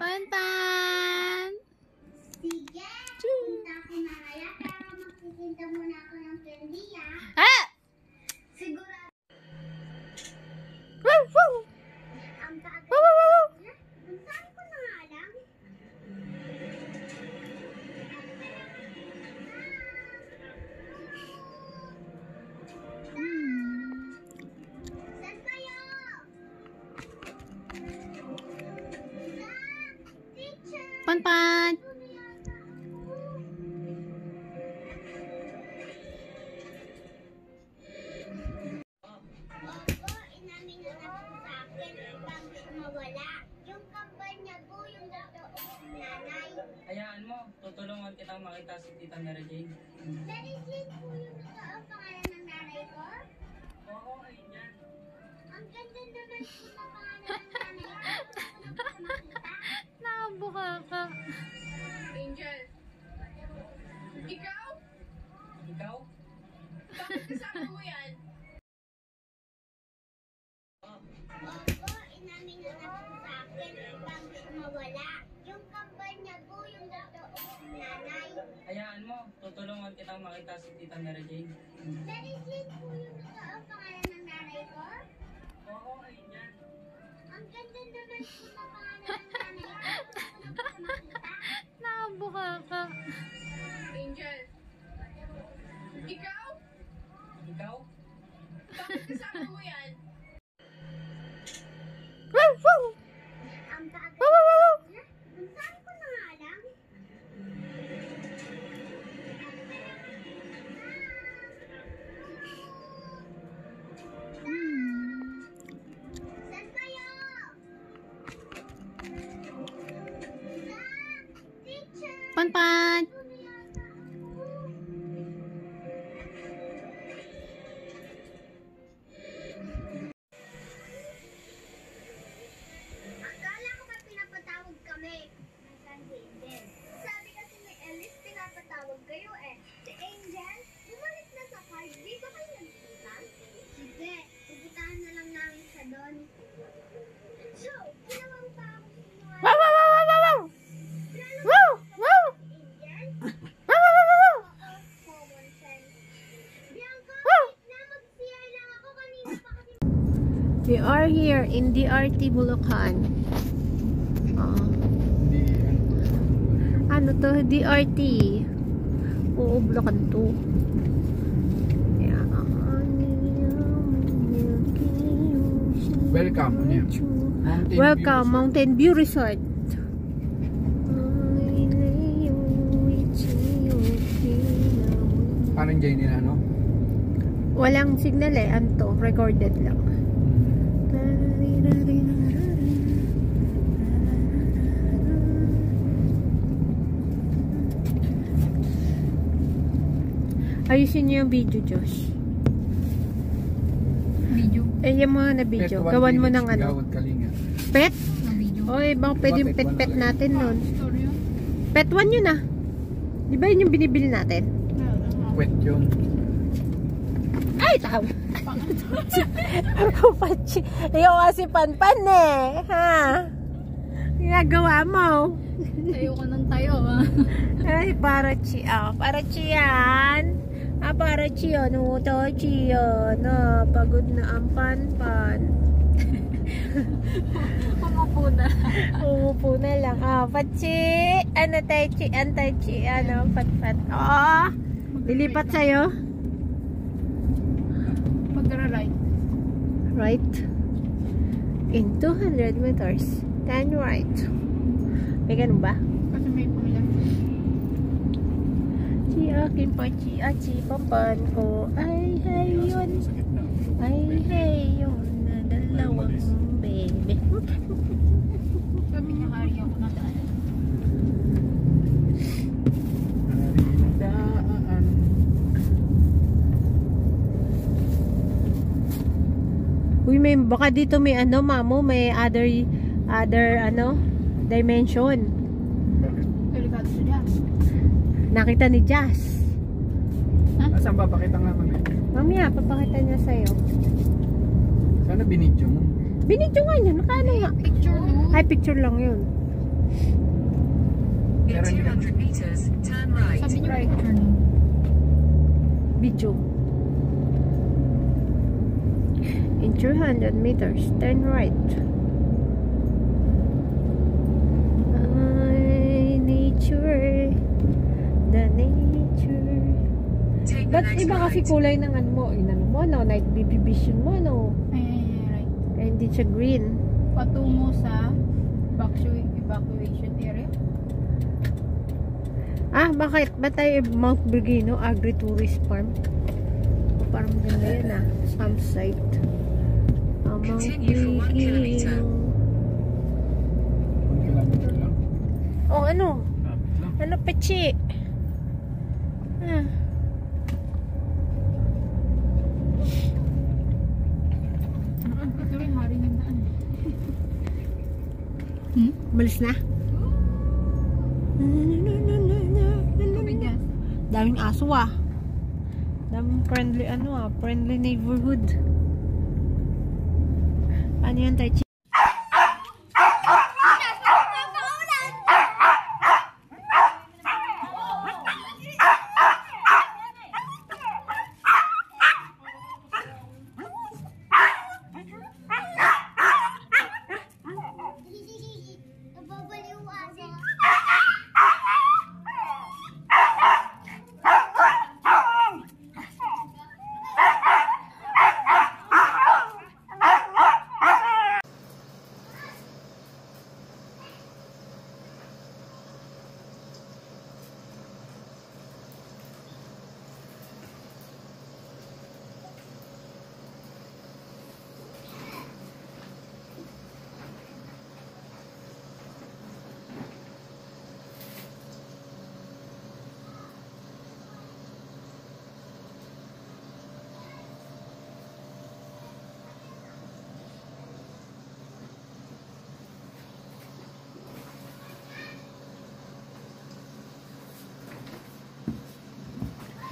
Panpan! Sige, punta ako mamaya para magtitinda muna ako ng candy, ah. Ah! Sigurado. Wow! Wow! Ang kaagad. Wow! Wow! Wow! Ang saan ko na nga lang? Saan kayo? Teacher! Panpan! Opo, inamin na po sa akin bago siya mawala. Yung kampanya po, yung totoong nanay. Hayaan mo, tutulungan kitang makita si Tita Mary Jane. Mary Jane po yung totoong pangalan ng nanay ko? Oo, ayun yan. Ang ganda naman po ng pangalan ng nanay ko. Gusto ko na po makita. Nakabuka ka. Angel. Ikaw? Ikaw? Bakit kasama mo yan? Opo, inamin na po sa akin bago siya mawala. Yung kampanya po, yung totoong nanay. Hayaan mo, tutulungan kitang makita si Tita Mary Jane. Mary Jane po yung totoong pangalan ng nanay ko? Oo, ayun yan. Ang ganda naman po ng pangalan ng nanay ko. Gusto ko na po makita. Nakabuka ka. Angel. Ikaw? Ikaw? Bakit kasama mo yan? Pan. Akala ko ba pinapatawag kami? Sabi kasi ni Ellis, pinapatawag kayo eh. Si Angel, bumalik na sa park. Di ba kayo nagpunta? Sige, pupuntahan na lang namin siya doon. So, ginawang pa ako sinuha. Wow! Wow! Wow! Wow! Wow! Plano Wow! Wow! Angel? Wow! Wow! Wow! Oo, common sense. Bianca, Wow! na mag-CR lang ako kanina pa kasi. We are here in DRT Bulacan. Ano to? DRT. Oo, Bulacan to. Welcome. Welcome, Mountain View Resort. Parang dyan nila, no? Walang signal eh. Ano to? Recorded lang. Ayusin niyo yung video, Josh. Video. Eh, yung mga na video. Gawan mo ng ano. Gawad Kalinga. Pet? Na video. Oy, baka pwede yung Pet one pet-pet na lang. natin nun. Story yun. Pet 1 yun ah. Di ba yun yung binibili natin? Wet yun. Ay, tao! Pachi. Ikaw kasi panpan eh. Ha? Ginagawa mo. Tayo ka ng tayo, ha? Ay, para chi. Para chi yan. Para chi yan. Uto chi yan. Pagod na ang panpan. Umupo na. Umupo na lang. Pachi. Ano tayo chi? Antay chi. Ano? Pat. Lilipat sa'yo. Mag-right. Right. In 200 meters. Turn right. May ganun ba? Kasi may pumila. Chi akin pa, chi pampan ko. Ay, hey, yun. Ay, hey, yun. Na dalawang baby. Sabi niya, hari ako na daan. Daan. Uy, baka dito may ano, mamo, may other ano, dimension. Delikado siya dyan. Nakita ni Jazz. Saan ba? Pakita nga kami. Mamaya, papakita niya sa'yo. Sana binidyo mo. Binidyo nga niya, nakaano nga. Picture no? Ay, picture lang yun. Pero hindi ka. Sabi niya picture no? Video. In 200 meters, turn right. Ay, nature. The nature. Ba't iba kasi kulay ng ano mo? Inano mo, no? Night vision mo, no? Ay, right. Eh, hindi siya green. Patungo sa evacuation area. Ah, bakit? Ba't tayo Mount Bergino Agri-Tourist Farm? O, parang ganda yan ah. Campsite. Mount Bergino. 1 kilometer lang. Oh, ano? Lapit lang. Ano, pechi? Ah. Kasi rin, hari ng daan. Malis na? Tubigas. Daming aso ah. Daming friendly friendly neighborhood. Ano yan tayo? Nababaliw ako.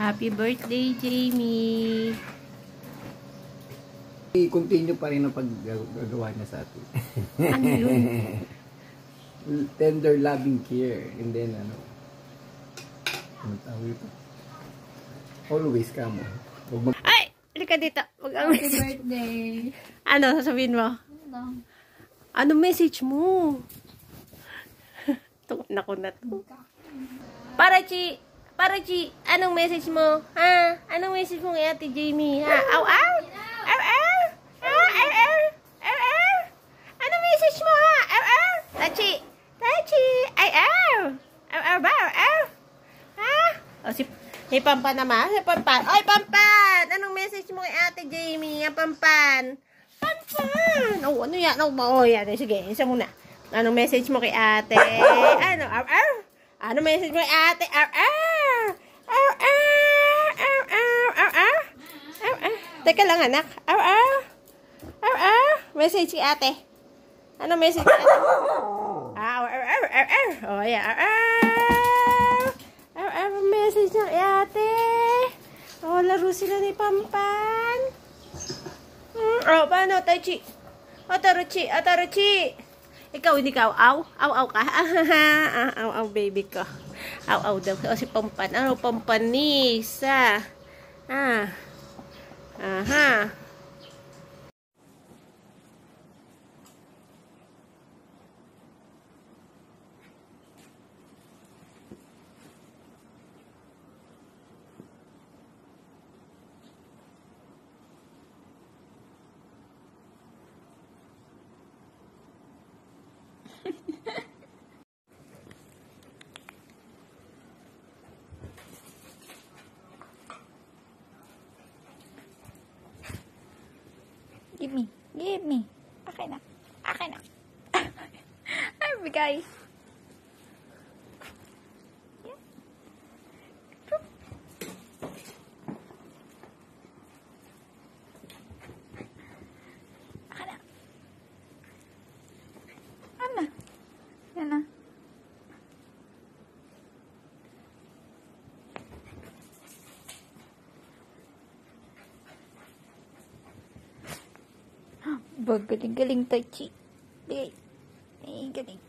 Happy birthday, Jamie! I-continue pa rin ang paggagawa niya sa atin. Ano yun? Tender loving care. And then, ano tawag ito? Always come on. Ay! Halika dito. Happy birthday. Ano, sasabihin mo? Ano message mo? Naku na to. Para Chi, anong message mo? Ha? Anong message mo kay Ate Jamie? Ha? Aw, aw! Aw, aw! Aw, aw, aw! Aw, aw! Anong message mo, ha? Aw, aw! Tachi! Ay, aw! Aw, aw ba? Aw, aw! Ha? O, si Pampan naman. Si Pampan. Oy, Pampan! Anong message mo kay Ate Jamie? Ha, Pampan? Pampan! Oh, ano yan? Oh, yan. Sige, isa muna. Anong message mo kay ate? Ano? Aw, aw! Anong message mo kay ate? Aw, aw! Aw, aw! Aw, aw! Aw, aw! Aw, aw! Teka lang, anak. Aw, aw! Aw, aw! Message kay ate. Anong message kay ate? Aw, aw, aw, aw, aw! Oh, yeah. Aw, aw! Aw, aw! Message ng ate. Oh, laro sila ni Pampan. Oh, paano, Taichi? Otaruchi! Ikaw, hindi ka aw ka. Aw, baby ko. Aw daw. O si Pampan. Ano, Pampanisa? Aha. Give me. Akin na. Ay, bigay. Akin na. Ano? Yan na. Galing Taichi. Galing.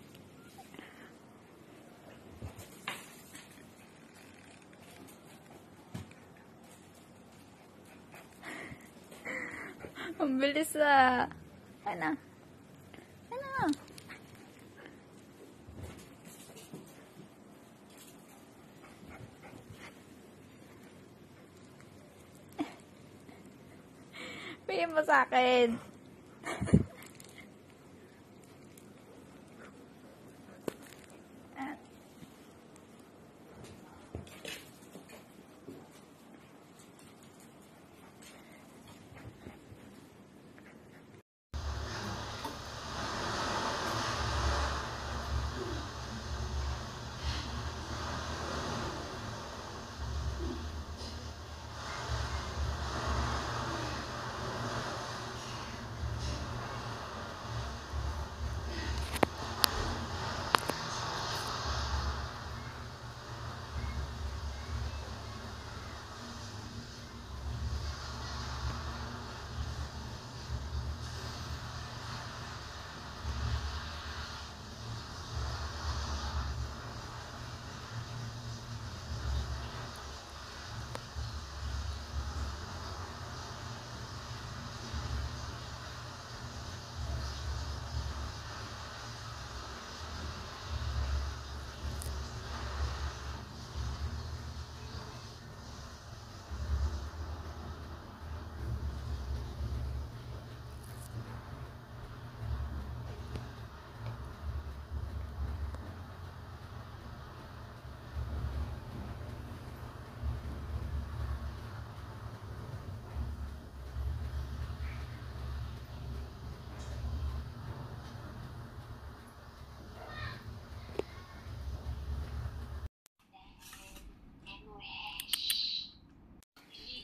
Ang bilis ah. Ano? Bigyan mo sa akin.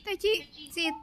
Taichi, sit.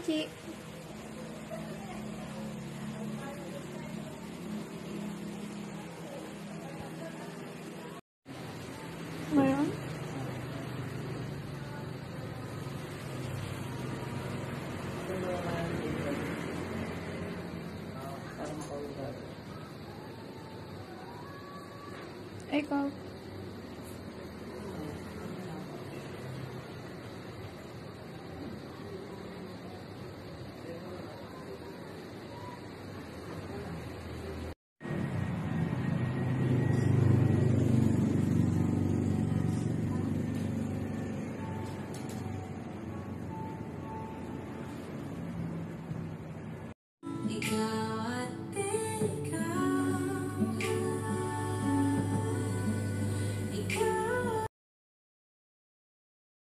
Chi. Mayroon? Ikaw.